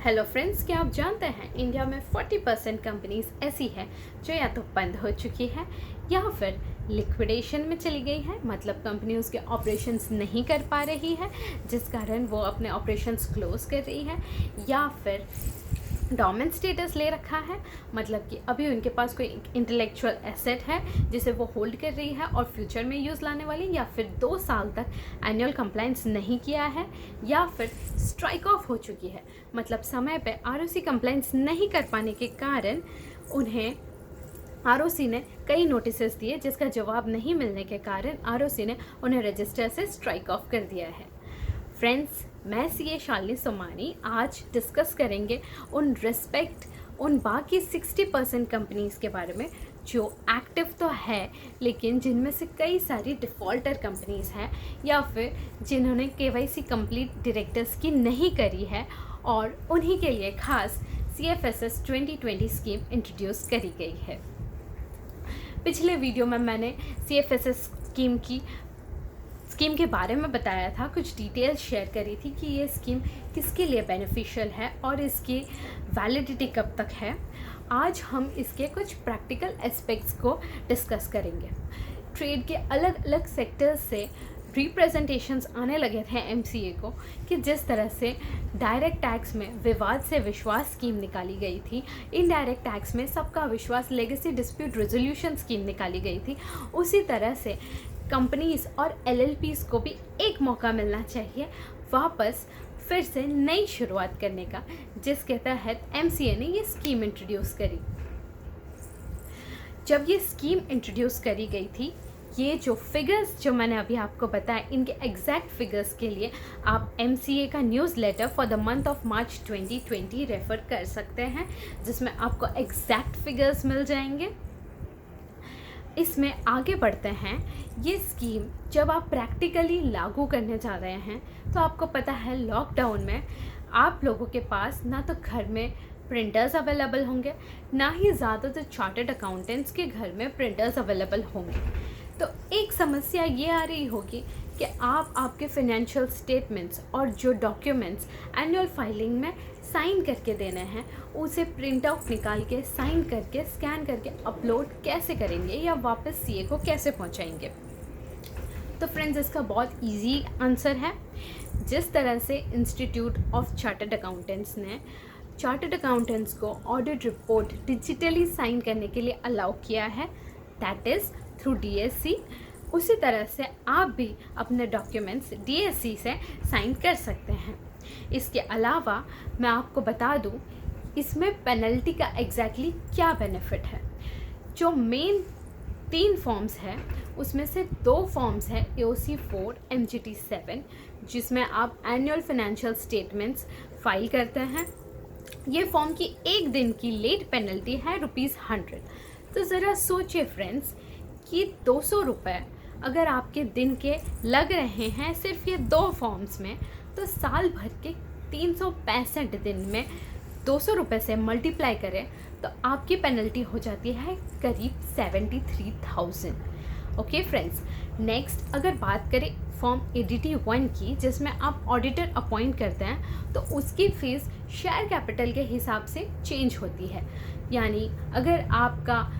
Hello friends, क्या आप जानते हैं इंडिया में 40% कंपनीज ऐसी है जो या तो बंद हो चुकी है या फिर लिक्विडेशन में चली गई है। मतलब कंपनी उसके ऑपरेशंस नहीं कर पा रही है, जिस कारण वो अपने ऑपरेशंस क्लोज कर रही है, या फिर डोमेन स्टेटस ले रखा है। मतलब कि अभी उनके पास कोई इंटेलेक्चुअल एसेट है जिसे वो होल्ड कर रही है और फ्यूचर में यूज़ लाने वाली, या फिर 2 साल तक एनुअल कंप्लाइंस नहीं किया है, या फिर स्ट्राइक ऑफ हो चुकी है। मतलब समय पे आरओसी कंप्लाइंस नहीं कर पाने के कारण उन्हें आरओसी ने कई नोटिसेस दिए, जिसका जवाब नहीं मिलने के कारण आरओसी ने उन्हें रजिस्टर से स्ट्राइक ऑफ कर दिया है। फ्रेंड्स, मैं सीए शालिनी सोमानी आज डिस्कस करेंगे उन बाकी 60% कंपनीज़ के बारे में जो एक्टिव तो है, लेकिन जिनमें से कई सारी डिफ़ॉल्टर कंपनीज़ हैं, या फिर जिन्होंने केवाईसी कंप्लीट डायरेक्टर्स की नहीं करी है, और उन्हीं के लिए खास CFSS 2020 स्कीम इंट्रोड्यूस करी गई है। पिछले वीडियो में मैंने CFSS स्कीम के बारे में बताया था, कुछ डिटेल्स शेयर करी थी कि ये स्कीम किसके लिए बेनिफिशियल है और इसकी वैलिडिटी कब तक है। आज हम इसके कुछ प्रैक्टिकल एस्पेक्ट्स को डिस्कस करेंगे। ट्रेड के अलग अलग सेक्टर्स से रिप्रेजेंटेशंस आने लगे थे MCA को कि जिस तरह से डायरेक्ट टैक्स में विवाद से विश्वास स्कीम निकाली गई थी, इनडायरेक्ट टैक्स में सबका विश्वास लेगेसी डिस्प्यूट रेजोल्यूशन स्कीम निकाली गई थी, उसी तरह से कंपनीज और LLPs को भी एक मौका मिलना चाहिए वापस फिर से नई शुरुआत करने का, जिसके तहत MCA ने ये स्कीम इंट्रोड्यूस करी। जब ये स्कीम इंट्रोड्यूस करी गई थी, ये जो फिगर्स जो मैंने अभी आपको बताया, इनके एग्जैक्ट फिगर्स के लिए आप MCA का newsletter for the month of March 2020 refer कर सकते हैं, जिसमें आपको एग्जैक्ट फिगर्स मिल जाएंगे। इसमें आगे बढ़ते हैं। ये स्कीम जब आप प्रैक्टिकली लागू करने जा रहे हैं, तो आपको पता है लॉकडाउन में आप लोगों के पास ना तो घर में प्रिंटर्स अवेलेबल होंगे, ना ही ज़्यादातर चार्टर्ड अकाउंटेंट्स के घर में प्रिंटर्स अवेलेबल होंगे। तो एक समस्या ये आ रही होगी कि आप आपके फाइनेंशियल स्टेटमेंट्स और जो डॉक्यूमेंट्स एनुअल फाइलिंग में साइन करके देने हैं, उसे प्रिंट आउट निकाल के साइन करके स्कैन करके अपलोड कैसे करेंगे या वापस CA को कैसे पहुंचाएंगे। तो फ्रेंड्स, इसका बहुत इजी आंसर है। जिस तरह से इंस्टीट्यूट ऑफ चार्टर्ड अकाउंटेंट्स ने चार्टर्ड अकाउंटेंट्स को ऑडिट रिपोर्ट डिजिटली साइन करने के लिए अलाउ किया है, दैट इज़ थ्रू DSC, उसी तरह से आप भी अपने डॉक्यूमेंट्स DSC से साइन कर सकते हैं। इसके अलावा मैं आपको बता दूं, इसमें पेनल्टी का एग्जैक्टली क्या बेनिफिट है। जो मेन 3 फॉर्म्स हैं, उसमें से 2 फॉर्म्स हैं AOC 4 MGT 7, जिसमें आप एनुअल फाइनेंशियल स्टेटमेंट्स फाइल करते हैं। ये फॉर्म की 1 दिन की लेट पेनल्टी है ₹100। तो ज़रा सोचिए फ्रेंड्स कि 200 रुपये अगर आपके दिन के लग रहे हैं सिर्फ ये 2 फॉर्म्स में, तो साल भर के 365 दिन में 200 रुपये से मल्टीप्लाई करें तो आपकी पेनल्टी हो जाती है करीब 73,000। ओके फ्रेंड्स, नेक्स्ट अगर बात करें फॉर्म ADT 1 की, जिसमें आप ऑडिटर अपॉइंट करते हैं, तो उसकी फ़ीस शेयर कैपिटल के हिसाब से चेंज होती है। यानी अगर आपका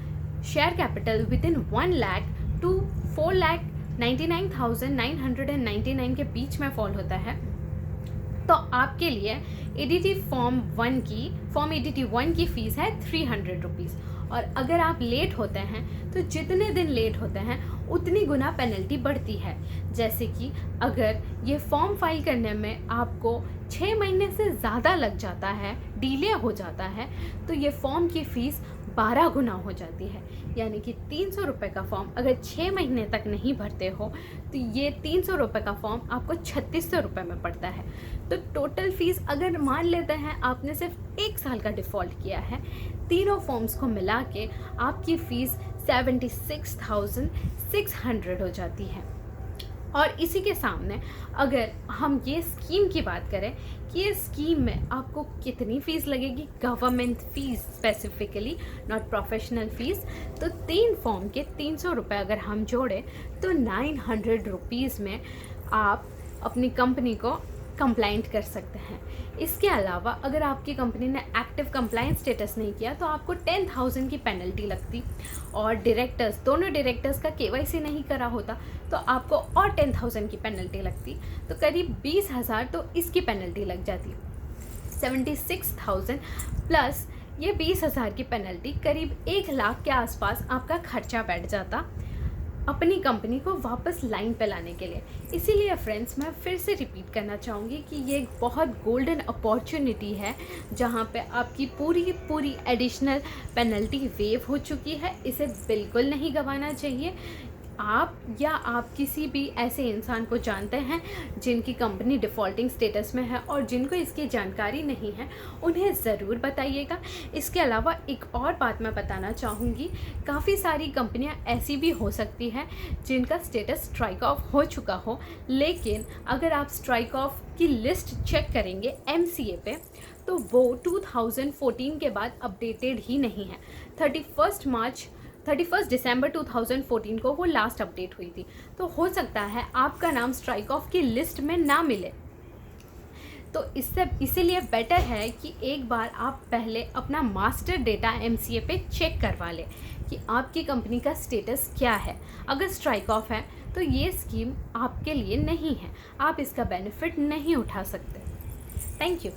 share capital within 1 lakh to 4,99,999 के बीच में फॉल होता है, तो आपके लिए फॉर्म ADT 1 की फ़ीस है 300 रुपीज़। और अगर आप लेट होते हैं तो जितने दिन लेट होते हैं उतनी गुना पेनल्टी बढ़ती है। जैसे कि अगर ये फॉर्म फाइल करने में आपको 6 महीने से ज़्यादा लग जाता है, डिले हो जाता है, तो ये फॉर्म की फ़ीस 12 गुना हो जाती है। यानी कि 300 रुपये का फॉर्म अगर 6 महीने तक नहीं भरते हो, तो ये 300 रुपये का फॉर्म आपको 3600 रुपये में पड़ता है। तो टोटल फ़ीस अगर मान लेते हैं आपने सिर्फ 1 साल का डिफ़ॉल्ट किया है, तीनों फॉर्म्स को मिला के आपकी फ़ीस 76,600 हो जाती है। और इसी के सामने अगर हम ये स्कीम की बात करें कि ये स्कीम में आपको कितनी फ़ीस लगेगी, government fees specifically, not professional fees, तो 3 फॉर्म के 300 रुपये अगर हम जोड़ें तो 900 रुपीज़ में आप अपनी कंपनी को कंप्लाइंट कर सकते हैं। इसके अलावा अगर आपकी कंपनी ने एक्टिव कंप्लायंस स्टेटस नहीं किया तो आपको 10,000 की पेनल्टी लगती, और दोनों डायरेक्टर्स का केवाईसी नहीं करा होता तो आपको और 10,000 की पेनल्टी लगती, तो करीब 20,000 तो इसकी पेनल्टी लग जाती। 76,000 प्लस ये 20,000 की पेनल्टी, करीब 1 लाख के आसपास आपका खर्चा बैठ जाता अपनी कंपनी को वापस लाइन पे लाने के लिए। इसीलिए फ्रेंड्स, मैं फिर से रिपीट करना चाहूँगी कि ये एक बहुत गोल्डन अपॉर्चुनिटी है जहाँ पे आपकी पूरी एडिशनल पेनल्टी वेव हो चुकी है। इसे बिल्कुल नहीं गंवाना चाहिए। आप या आप किसी भी ऐसे इंसान को जानते हैं जिनकी कंपनी डिफ़ॉल्टिंग स्टेटस में है और जिनको इसकी जानकारी नहीं है, उन्हें ज़रूर बताइएगा। इसके अलावा एक और बात मैं बताना चाहूँगी, काफ़ी सारी कंपनियां ऐसी भी हो सकती हैं जिनका स्टेटस स्ट्राइक ऑफ हो चुका हो, लेकिन अगर आप स्ट्राइक ऑफ की लिस्ट चेक करेंगे MCA पे तो वो 2014 के बाद अपडेटेड ही नहीं है। 31 दिसंबर 2014 को वो लास्ट अपडेट हुई थी, तो हो सकता है आपका नाम स्ट्राइक ऑफ की लिस्ट में ना मिले। तो इसीलिए बेटर है कि एक बार आप पहले अपना मास्टर डेटा MCA पे चेक करवा लें कि आपकी कंपनी का स्टेटस क्या है। अगर स्ट्राइक ऑफ है तो ये स्कीम आपके लिए नहीं है, आप इसका बेनिफिट नहीं उठा सकते। Thank you.